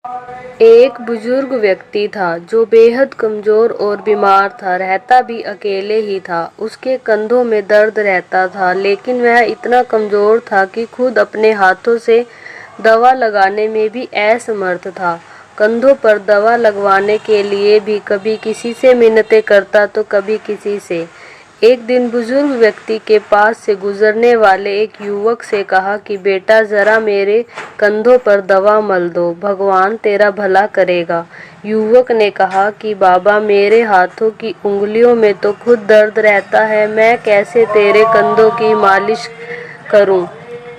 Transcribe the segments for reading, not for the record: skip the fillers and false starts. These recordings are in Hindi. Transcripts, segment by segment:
एक बुजुर्ग व्यक्ति था जो बेहद कमजोर और बीमार था। रहता भी अकेले ही था। उसके कंधों में दर्द रहता था, लेकिन वह इतना कमजोर था कि खुद अपने हाथों से दवा लगाने में भी असमर्थ था। कंधों पर दवा लगवाने के लिए भी कभी किसी से मिन्नतें करता तो कभी किसी से। एक दिन बुजुर्ग व्यक्ति के पास से गुजरने वाले एक युवक से कहा कि बेटा, जरा मेरे कंधों पर दवा मल दो, भगवान तेरा भला करेगा। युवक ने कहा कि बाबा, मेरे हाथों की उंगलियों में तो खुद दर्द रहता है, मैं कैसे तेरे कंधों की मालिश करूं।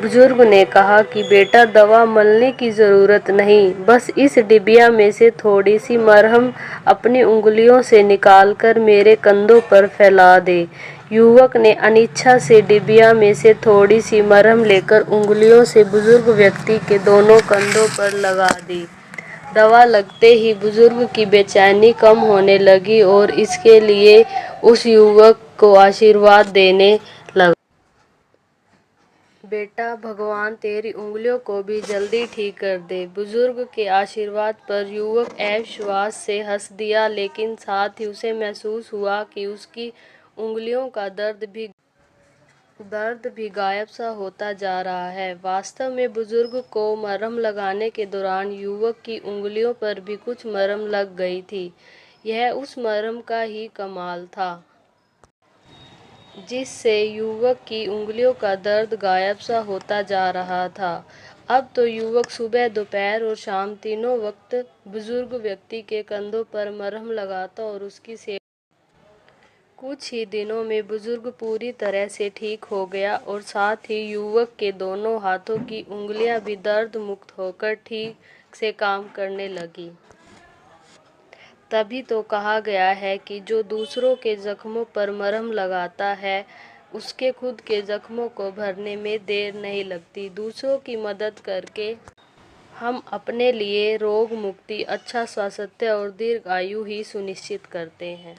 बुजुर्ग ने कहा कि बेटा, दवा मलने की जरूरत नहीं, बस इस डिबिया में से थोड़ी सी मरहम अपनी उंगलियों से निकालकर मेरे कंधों पर फैला दे। युवक ने अनिच्छा से डिबिया में से थोड़ी सी मरहम लेकर उंगलियों से बुजुर्ग व्यक्ति के दोनों कंधों पर लगा दी। दवा लगते ही बुजुर्ग की बेचैनी कम होने लगी और इसके लिए उस युवक को आशीर्वाद देने लगा। बेटा, भगवान तेरी उंगलियों को भी जल्दी ठीक कर दे। बुजुर्ग के आशीर्वाद पर युवक अविश्वास से हंस दिया, लेकिन साथ ही उसे महसूस हुआ कि उसकी उंगलियों का दर्द भी गायब सा होता जा रहा है। वास्तव में बुजुर्ग को मरहम लगाने के दौरान युवक की उंगलियों पर भी कुछ मरहम लग गई थी। यह उस मरहम का ही कमाल था जिससे युवक की उंगलियों का दर्द गायब सा होता जा रहा था। अब तो युवक सुबह, दोपहर और शाम तीनों वक्त बुजुर्ग व्यक्ति के कंधों पर मरहम लगाता और उसकी सेवा। कुछ ही दिनों में बुजुर्ग पूरी तरह से ठीक हो गया और साथ ही युवक के दोनों हाथों की उंगलियां भी दर्द मुक्त होकर ठीक से काम करने लगी। तभी तो कहा गया है कि जो दूसरों के जख्मों पर मरहम लगाता है, उसके खुद के जख्मों को भरने में देर नहीं लगती। दूसरों की मदद करके हम अपने लिए रोग मुक्ति, अच्छा स्वास्थ्य और दीर्घायु ही सुनिश्चित करते हैं।